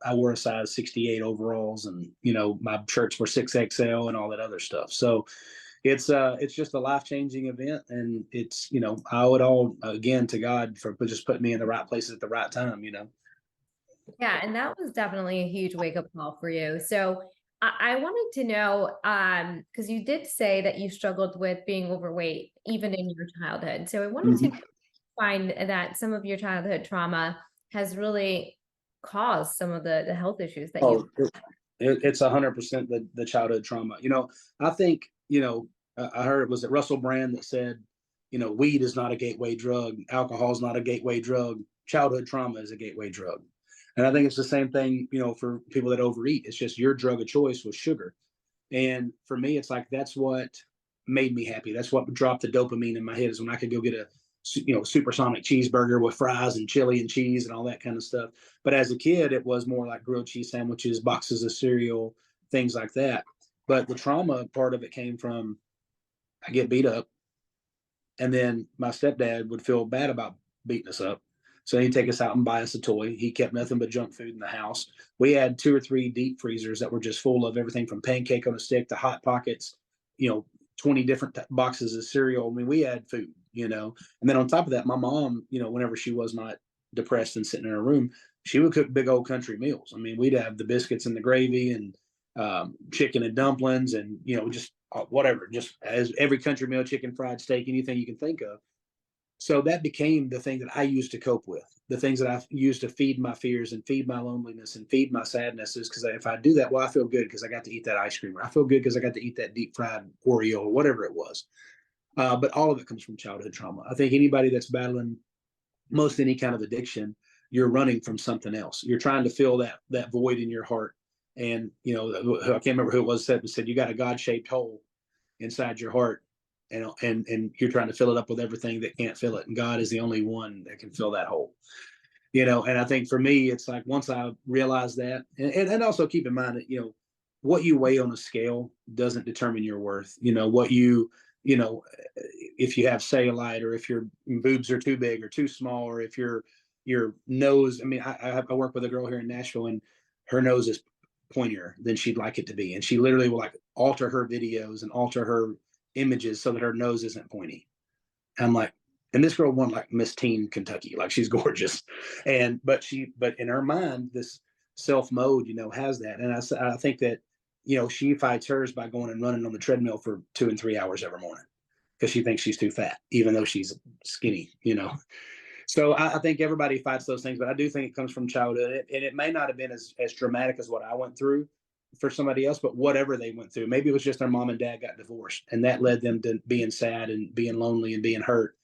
I wore a size 68 overalls, and, my shirts were 6XL and all that other stuff. So it's just a life-changing event. And it's, I owe it all again to God for just putting me in the right places at the right time, Yeah. And that was definitely a huge wake-up call for you. So I wanted to know, because you did say that you struggled with being overweight even in your childhood. So I wanted to Mhm. find that some of your childhood trauma has really caused some of the health issues that you. Oh, it's 100% the childhood trauma. I think, I heard, was it Russell Brand that said, weed is not a gateway drug, alcohol is not a gateway drug, childhood trauma is a gateway drug. And I think it's the same thing, for people that overeat. It's just your drug of choice was sugar. And for me, it's like that's what made me happy. That's what dropped the dopamine in my head, is when I could go get a supersonic cheeseburger with fries and chili and cheese and all that kind of stuff. But as a kid, it was more like grilled cheese sandwiches, boxes of cereal, things like that. But the trauma part of it came from, I get beat up, and then my stepdad would feel bad about beating us up. So he'd take us out and buy us a toy. He kept nothing but junk food in the house. We had 2 or 3 deep freezers that were just full of everything from pancake on a stick to Hot Pockets, you know, 20 different boxes of cereal. I mean, we had food. And then on top of that, my mom, whenever she was not depressed and sitting in her room, she would cook big old country meals. I mean, we'd have the biscuits and the gravy and chicken and dumplings and, just whatever, just as every country meal, chicken, fried steak, anything you can think of. So that became the thing that I used to cope with, the things that I used to feed my fears and feed my loneliness and feed my sadness, is because if I do that, well, I feel good because I got to eat that ice cream, or I feel good because I got to eat that deep fried Oreo or whatever it was. But all of it comes from childhood trauma. I think anybody that's battling most any kind of addiction, you're running from something else. You're trying to fill that void in your heart. And I can't remember who it was that said you got a God shaped hole inside your heart, and you're trying to fill it up with everything that can't fill it, and God is the only one that can fill that hole. And I think for me, it's like once I realized that, and also keep in mind that what you weigh on a scale doesn't determine your worth. What you know if you have cellulite, or if your boobs are too big or too small, or if your nose. I mean, I work with a girl here in Nashville, and her nose is pointier than she'd like it to be, and she literally will like alter her videos and alter her images so that her nose isn't pointy. I'm like, and this girl won like Miss Teen Kentucky, like she's gorgeous, but in her mind, this self mode, has that, and I think that she fights hers by going and running on the treadmill for 2 and 3 hours every morning because she thinks she's too fat, even though she's skinny. So I think everybody fights those things, but I do think it comes from childhood, and it may not have been as dramatic as what I went through for somebody else, but whatever they went through, maybe it was just their mom and dad got divorced, and that led them to being sad and being lonely and being hurt.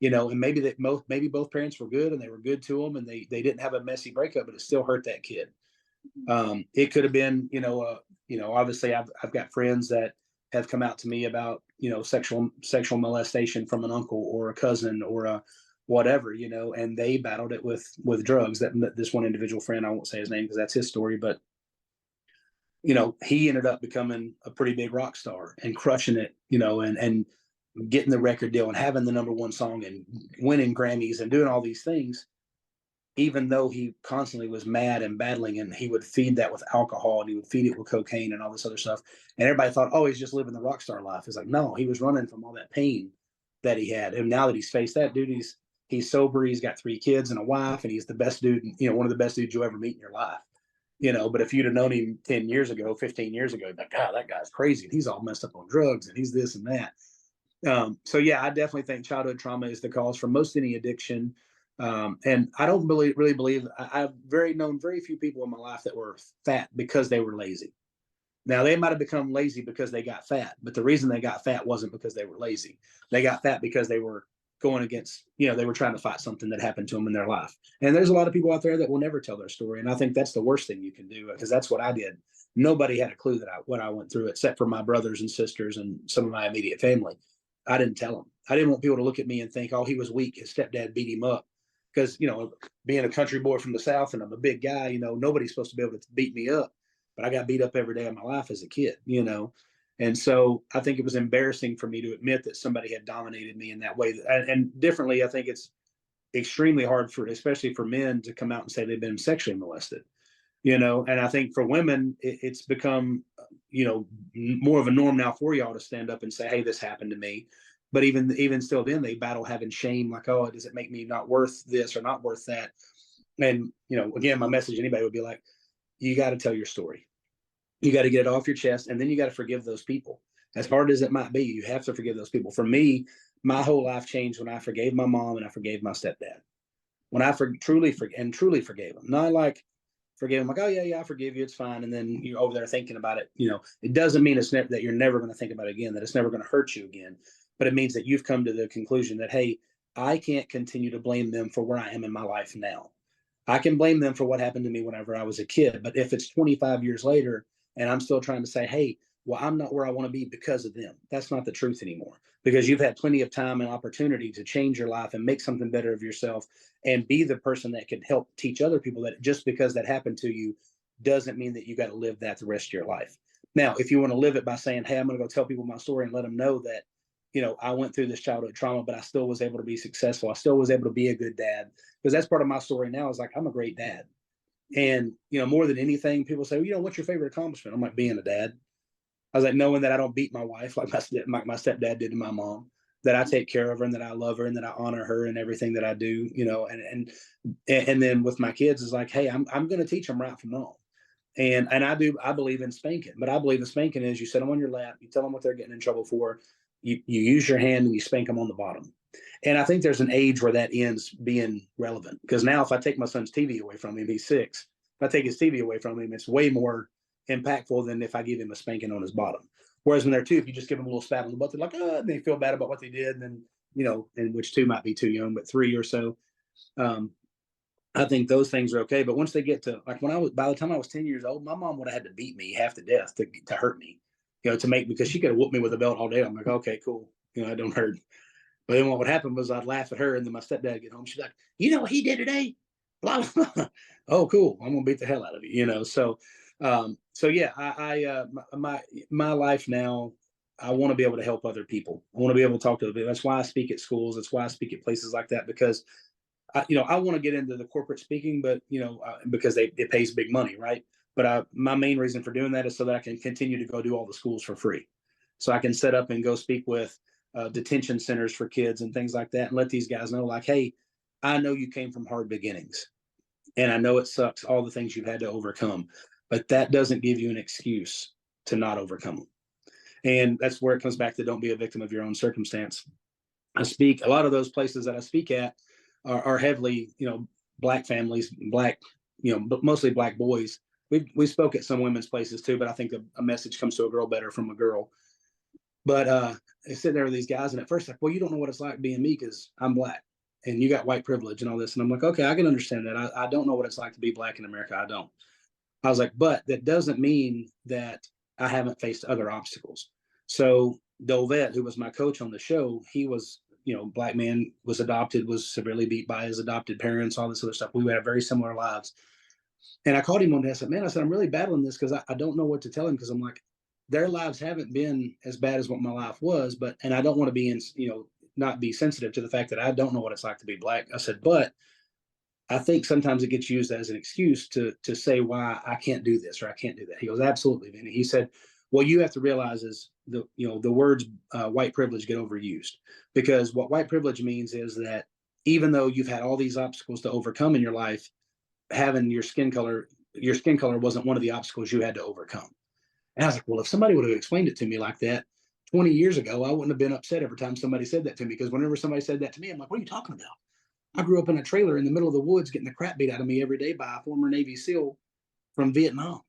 And maybe both parents were good and they were good to them, and they didn't have a messy breakup, but it still hurt that kid. It could have been, obviously I've got friends that have come out to me about, sexual molestation from an uncle or a cousin or a whatever, and they battled it with drugs. That this one individual friend, I won't say his name because that's his story, but he ended up becoming a pretty big rock star and crushing it, and getting the record deal and having the #1 song and winning Grammys and doing all these things, even though he constantly was mad and battling, and he would feed that with alcohol and he would feed it with cocaine and all this other stuff. And everybody thought, oh, he's just living the rock star life. It's like, no, he was running from all that pain that he had. And now that he's faced that, dude, he's sober. He's got 3 kids and a wife, and he's the best dude, one of the best dudes you'll ever meet in your life. But if you'd have known him 10 years ago, 15 years ago, you'd be like, God, that guy's crazy. And he's all messed up on drugs and he's this and that. So yeah, I definitely think childhood trauma is the cause for most any addiction. And I don't really believe I've known very few people in my life that were fat because they were lazy. Now they might have become lazy because they got fat, but the reason they got fat wasn't because they were lazy. They got fat because they were going against, they were trying to fight something that happened to them in their life. And there's a lot of people out there that will never tell their story. And I think that's the worst thing you can do, because that's what I did. Nobody had a clue what I went through, except for my brothers and sisters and some of my immediate family. I didn't tell them. I didn't want people to look at me and think, oh, he was weak. His stepdad beat him up. Because, being a country boy from the South and I'm a big guy, nobody's supposed to be able to beat me up. But I got beat up every day of my life as a kid. And so I think it was embarrassing for me to admit that somebody had dominated me in that way. And differently, I think it's extremely hard especially for men, to come out and say they've been sexually molested. And I think for women, it's become, more of a norm now for y'all to stand up and say, hey, this happened to me. But even still, then they battle having shame, like, oh, does it make me not worth this or not worth that? And, again, my message to anybody would be like, you got to tell your story. You got to get it off your chest, and then you got to forgive those people. As hard as it might be, you have to forgive those people. For me, my whole life changed when I forgave my mom and I forgave my stepdad. When I truly forgave them, not like forgive them like, oh yeah, I forgive you, it's fine, and then you're over there thinking about it. It doesn't mean that you're never going to think about it again, that it's never going to hurt you again, but it means that you've come to the conclusion that, hey, I can't continue to blame them for where I am in my life now. I can blame them for what happened to me whenever I was a kid, but if it's 25 years later and I'm still trying to say, hey, well, I'm not where I want to be because of them, that's not the truth anymore, because you've had plenty of time and opportunity to change your life and make something better of yourself and be the person that can help teach other people that just because that happened to you doesn't mean that you got to live that the rest of your life. Now, if you want to live it by saying, hey, I'm going to go tell people my story and let them know that, I went through this childhood trauma, but I still was able to be successful. I still was able to be a good dad, because that's part of my story now is like, I'm a great dad. And, more than anything, people say, well, what's your favorite accomplishment? I'm like, being a dad. I was like, knowing that I don't beat my wife like my stepdad did to my mom, that I take care of her and that I love her and that I honor her in everything that I do, and then with my kids is like, hey, I'm going to teach them right from wrong. And I believe in spanking, but I believe in spanking is you sit them on your lap, you tell them what they're getting in trouble for, you use your hand and you spank them on the bottom. And I think there's an age where that ends being relevant, because now if I take my son's TV away from him, he's 6. If I take his TV away from him, it's way more impactful than if I give him a spanking on his bottom. Whereas when they're 2, if you just give them a little spat on the butt, they're like, and they feel bad about what they did. And then, and which 2 might be too young, but 3 or so. I think those things are okay. But once they get to like by the time I was 10 years old, my mom would have had to beat me half to death to hurt me, because she could have whooped me with a belt all day. I'm like, okay, cool. I don't hurt. But then what would happen was I'd laugh at her, and then my stepdad would get home. She's like, what he did today? Blah, blah, blah. Oh, cool. I'm going to beat the hell out of you, So, yeah, my life now, I want to be able to help other people. I want to be able to talk to them. That's why I speak at schools. That's why I speak at places like that, because I want to get into the corporate speaking, but because it pays big money, right? But my main reason for doing that is so that I can continue to go do all the schools for free, so I can set up and go speak with detention centers for kids and things like that, and let these guys know, like, hey, I know you came from hard beginnings, and I know it sucks, all the things you've had to overcome, but that doesn't give you an excuse to not overcome them. And that's where it comes back to don't be a victim of your own circumstance. A lot of those places that I speak at are heavily, Black families, Black, but mostly Black boys. We spoke at some women's places too, but I think a message comes to a girl better from a girl. But I sit there with these guys, and at first, like, well, you don't know what it's like being me because I'm Black and you got white privilege and all this. And I'm like, okay, I can understand that. I don't know what it's like to be Black in America. I don't. I was like, but that doesn't mean that I haven't faced other obstacles. So Dovette, who was my coach on the show, he was, Black man, was adopted, was severely beat by his adopted parents, all this other stuff. We had very similar lives. And I called him one day. I said, man, I'm really battling this because I don't know what to tell him, because I'm like, their lives haven't been as bad as what my life was, and I don't want to be not be sensitive to the fact that I don't know what it's like to be Black. I said, but I think sometimes it gets used as an excuse to say why I can't do this or I can't do that. He goes, absolutely, Vinny. He said, what you have to realize is the words white privilege get overused, because what white privilege means is that even though you've had all these obstacles to overcome in your life, having your skin color wasn't one of the obstacles you had to overcome. And I was like, well, if somebody would have explained it to me like that 20 years ago, I wouldn't have been upset every time somebody said that to me, because whenever somebody said that to me, I'm like, what are you talking about? I grew up in a trailer in the middle of the woods getting the crap beat out of me every day by a former Navy SEAL from Vietnam.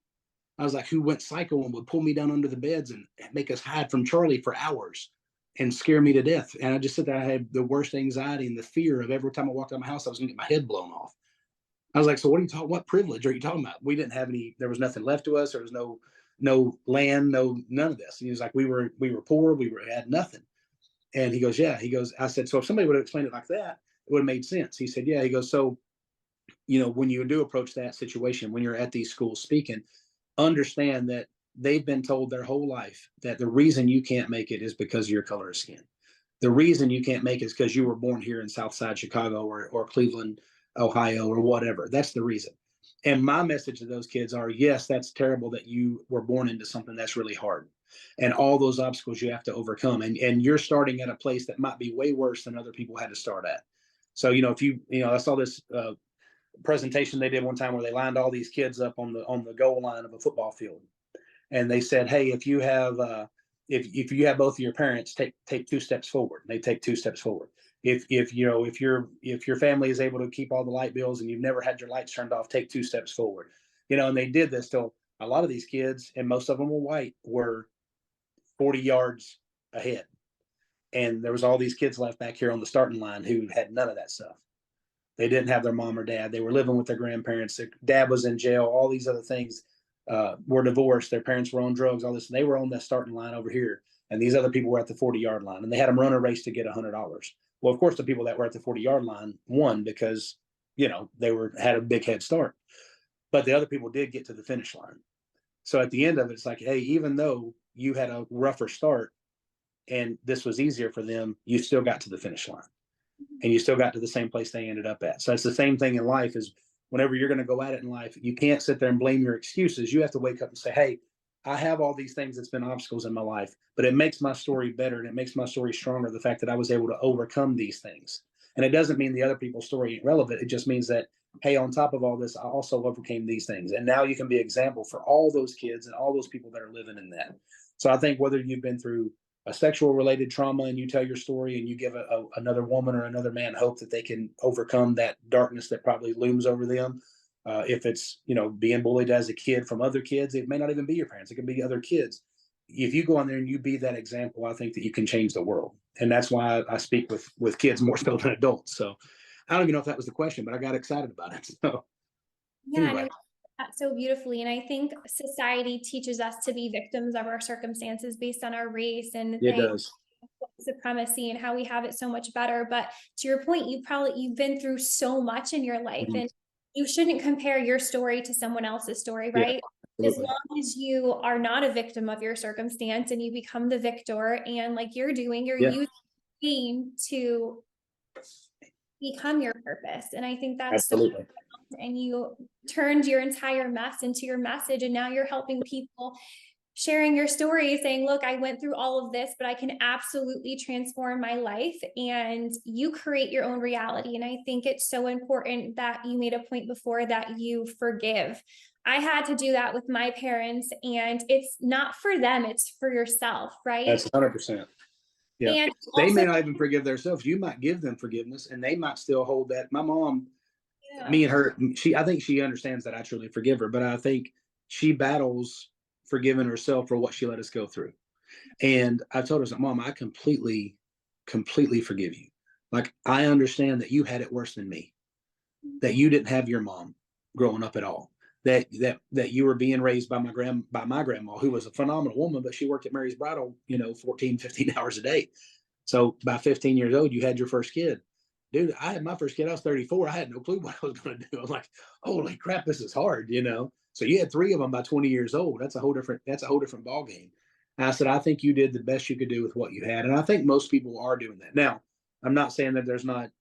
I was like, who went psycho and would pull me down under the beds and make us hide from Charlie for hours and scare me to death. And I just said that I had the worst anxiety and the fear of every time I walked out of my house, I was going to get my head blown off. I was like, so what privilege are you talking about? We didn't have any, there was nothing left to us. There was no land, none of this. And he was like, we were poor. Had nothing. And he goes, yeah, I said, so if somebody would have explained it like that, it would have made sense. He said, yeah, he goes, so, when you do approach that situation, when you're at these schools speaking, understand that they've been told their whole life that the reason you can't make it is because of your color of skin. The reason you can't make it is because you were born here in Southside Chicago or Cleveland, Ohio, or whatever. That's the reason. And my message to those kids are, yes, that's terrible that you were born into something that's really hard and all those obstacles you have to overcome. And you're starting at a place that might be way worse than other people had to start at. So, I saw this presentation they did one time where they lined all these kids up on the goal line of a football field. and they said, hey, if you have both of your parents, take 2 steps forward. They take 2 steps forward. If you know if your family is able to keep all the light bills and you've never had your lights turned off, take 2 steps forward. And they did this till a lot of these kids, and most of them were white, were 40 yards ahead. And there was all these kids left back here on the starting line who had none of that stuff. They didn't have their mom or dad. They were living with their grandparents. Their dad was in jail. All these other things, were divorced. Their parents were on drugs, all this. And they were on that starting line over here. And these other people were at the 40-yard line. And they had them run a race to get $100. Well, of course, the people that were at the 40-yard line won because, they had a big head start. But the other people did get to the finish line. So at the end of it, it's like, hey, even though you had a rougher start and this was easier for them, you still got to the finish line. And you still got to the same place they ended up at. So it's the same thing in life. Is whenever you're going to go at it in life, you can't sit there and blame your excuses. You have to wake up and say, hey, I have all these things that's been obstacles in my life, but it makes my story better and it makes my story stronger. The fact that I was able to overcome these things. And it doesn't mean the other people's story ain't relevant. It just means that, hey, on top of all this, I also overcame these things. And now you can be an example for all those kids and all those people that are living in that. So I think whether you've been through a sexual related trauma and you tell your story and you give another woman or another man hope that they can overcome that darkness that probably looms over them. If it's, being bullied as a kid from other kids, it may not even be your parents. It can be other kids. If you go on there and you be that example, I think that you can change the world. And that's why I speak with kids more so than adults. So I don't even know if that was the question, but I got excited about it. So Yeah, anyway. no, that so beautifully. And I think society teaches us to be victims of our circumstances based on our race and It things, does. supremacy, and how we have it so much better. But to your point, you've been through so much in your life, Mhm. and you shouldn't compare your story to someone else's story, Yeah, right? As absolutely. long as you are not a victim of your circumstance and you become the victor, and like you're doing, you're Yeah, using pain to become your purpose. And I think that's so, absolutely. and you turned your entire mess into your message, and now you're helping people, sharing your story, saying, look, I went through all of this, but I can absolutely transform my life. And you create your own reality. And I think it's so important that you made a point before that you forgive. I had to do that with my parents, and it's not for them, it's for yourself, right? That's 100%. Yeah. And They also, may not even forgive themselves. You might give them forgiveness and they might still hold that. My mom, yeah, me and her, I think she understands that I truly forgive her, but I think she battles forgiving herself for what she let us go through. And I told her, Mom, I completely forgive you. Like, I understand that you had it worse than me, that you didn't have your mom growing up at all. That you were being raised by my grandma, who was a phenomenal woman, but she worked at Mary's Bridal, 14, 15 hours a day. So by 15 years old, you had your first kid. Dude, I had my first kid. I was 34. I had no clue what I was going to do. I'm like, holy crap, this is hard. So you had 3 of them by 20 years old. That's a whole different ball game. And I said, I think you did the best you could do with what you had. And I think most people are doing that. Now, I'm not saying that there's not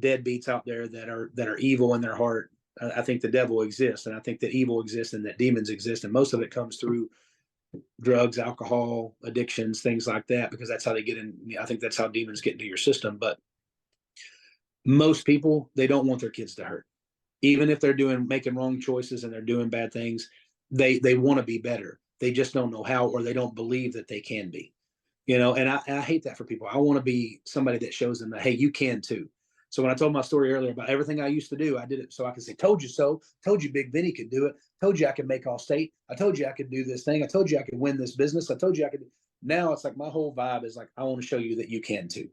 deadbeats out there that are evil in their heart. I think the devil exists, and I think that evil exists and that demons exist. And most of it comes through drugs, alcohol, addictions, things like that, because that's how they get in. I think that's how demons get into your system. But most people, they don't want their kids to hurt. Even if they're making wrong choices and they're doing bad things, they want to be better. They just don't know how, or they don't believe that they can be. And I hate that for people. I want to be somebody that shows them that, hey, you can too. So when I told my story earlier about everything I used to do, I did it so I could say, told you so, told you Big Vinny could do it, told you I could make all state, I told you I could do this thing, I told you I could win this business, I told you I could. Now it's like my whole vibe is like, I want to show you that you can too.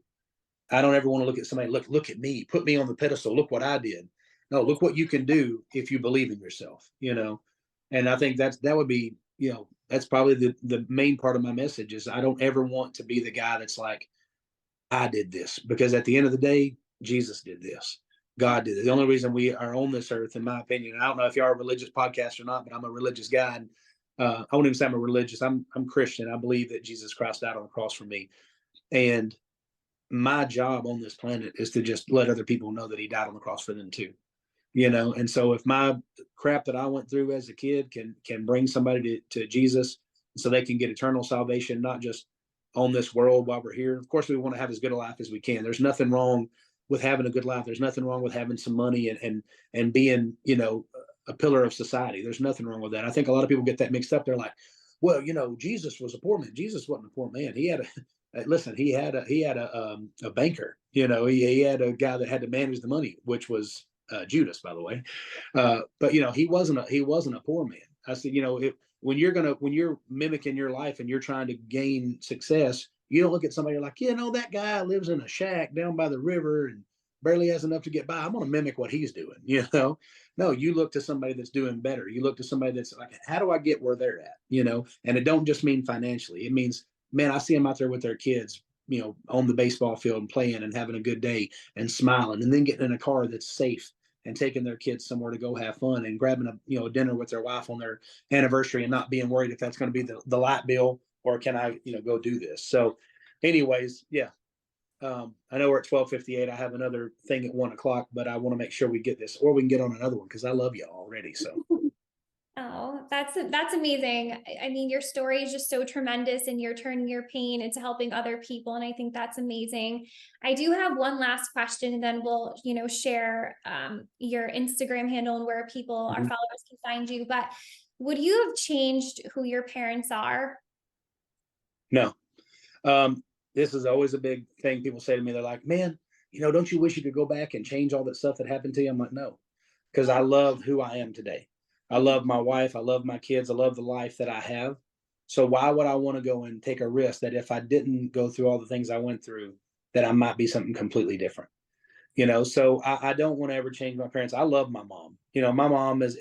I don't ever want to look at somebody, look at me, put me on the pedestal, look what I did. No, look what you can do if you believe in yourself. And I think that would be, that's probably the main part of my message is I don't ever want to be the guy that's like, I did this, because at the end of the day, Jesus did this. God did it. The only reason we are on this earth, in my opinion, I don't know if you are a religious podcast or not, but I'm a religious guy. And I won't even say I'm a religious. I'm Christian. I believe that Jesus Christ died on the cross for me. And my job on this planet is to just let other people know that he died on the cross for them too. And so if my crap that I went through as a kid can bring somebody to Jesus so they can get eternal salvation, not just on this world while we're here. Of course, we want to have as good a life as we can. There's nothing wrong with having a good life. There's nothing wrong with having some money and being, a pillar of society. There's nothing wrong with that. I think a lot of people get that mixed up. They're like, well, Jesus was a poor man. Jesus wasn't a poor man. He had listen, he had a banker. He had a guy that had to manage the money, which was Judas, by the way. But he wasn't a poor man. I said, when you're mimicking your life and you're trying to gain success, you don't look at somebody like, that guy lives in a shack down by the river and barely has enough to get by. I'm going to mimic what he's doing. No, you look to somebody that's doing better. You look to somebody that's like, how do I get where they're at? And it don't just mean financially. It means, man, I see them out there with their kids, on the baseball field and playing and having a good day and smiling, and then getting in a car that's safe and taking their kids somewhere to go have fun and grabbing a dinner with their wife on their anniversary and not being worried if that's going to be the light bill or can I, go do this. So anyways, yeah. I know we're at 12:58. I have another thing at 1 o'clock, but I want to make sure we get this or we can get on another one because I love you already. So Oh, that's amazing. I mean, your story is just so tremendous and you're turning your pain into helping other people. And I think that's amazing. I do have one last question and then we'll, share your Instagram handle and where people, our followers can find you. But would you have changed who your parents are? no. This is always a big thing people say to me. They're like, man, don't you wish you could go back and change all that stuff that happened to you? I'm like, no, because I love who I am today. I love my wife. I love my kids. I love the life that I have. So why would I want to go and take a risk that if I didn't go through all the things I went through, that I might be something completely different? So I don't want to ever change my parents. I love my mom. My mom is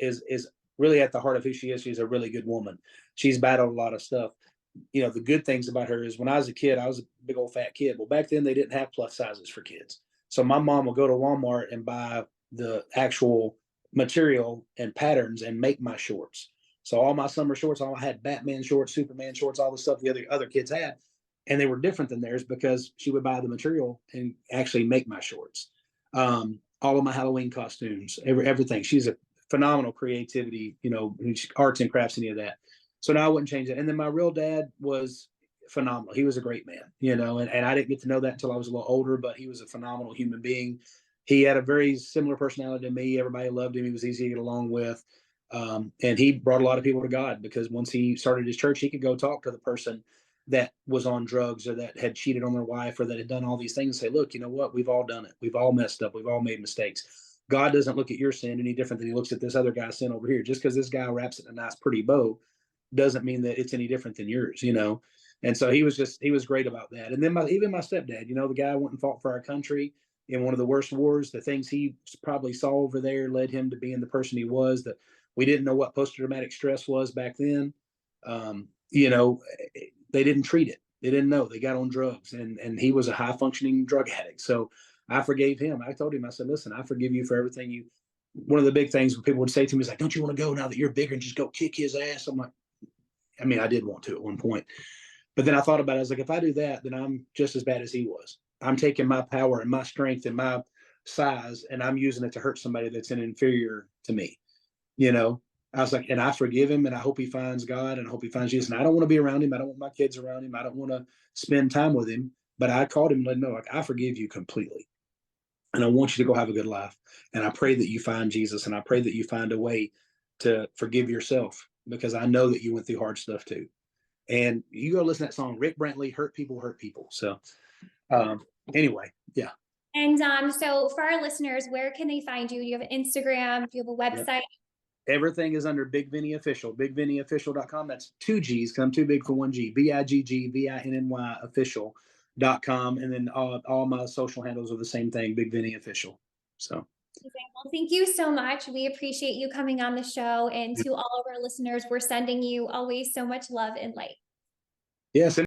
really at the heart of who she is. She's a really good woman. She's battled a lot of stuff. The good things about her is when I was a kid, I was a big old fat kid. Well, back then they didn't have plus sizes for kids. So my mom will go to Walmart and buy the actual material and patterns and make my shorts. So all my summer shorts, I had Batman shorts, Superman shorts, all the stuff the other kids had. And they were different than theirs because she would buy the material and actually make my shorts. All of my Halloween costumes, everything. She's a phenomenal creativity, arts and crafts, any of that. So now I wouldn't change it. And then my real dad was phenomenal. He was a great man, and I didn't get to know that until I was a little older, but he was a phenomenal human being. He had a very similar personality to me. Everybody loved him. He was easy to get along with. And he brought a lot of people to God because once he started his church, he could go talk to the person that was on drugs or that had cheated on their wife or that had done all these things and say, look, you know what? We've all done it. We've all messed up. We've all made mistakes. God doesn't look at your sin any different than he looks at this other guy's sin over here. Just because this guy wraps it in a nice, pretty bow doesn't mean that it's any different than yours, And so he was great about that. And then even my stepdad, the guy went and fought for our country in one of the worst wars. The things he probably saw over there led him to being the person he was. That we didn't know what post-traumatic stress was back then. They didn't treat it. They didn't know. They got on drugs, and he was a high-functioning drug addict. So I forgave him. I told him, I said, listen, I forgive you for everything you. One of the big things people would say to me is like, don't you want to go now that you're bigger and just go kick his ass? I'm like, I mean, I did want to at one point, but then I thought about it. I was like, if I do that, then I'm just as bad as he was. I'm taking my power and my strength and my size, and I'm using it to hurt somebody that's an inferior to me. I was like, and I forgive him, and I hope he finds God, and I hope he finds Jesus. And I don't want to be around him. I don't want my kids around him. I don't want to spend time with him. But I called him and let him know, like, I forgive you completely. And I want you to go have a good life. And I pray that you find Jesus, and I pray that you find a way to forgive yourself, because I know that you went through hard stuff too. And you go listen to that song, Rick Brantley, Hurt People, Hurt People. So anyway, yeah. And so for our listeners, where can they find you? Do you have an Instagram? Do you have a website? Yep. Everything is under Bigg Vinny Official, BiggVinnyOfficial.com. That's 2 G's because I'm too big for 1 G. BiggVinny Official.com. And then all my social handles are the same thing, Bigg Vinny Official. So. Well, thank you so much. We appreciate you coming on the show. And to all of our listeners, we're sending you always so much love and light. Yes.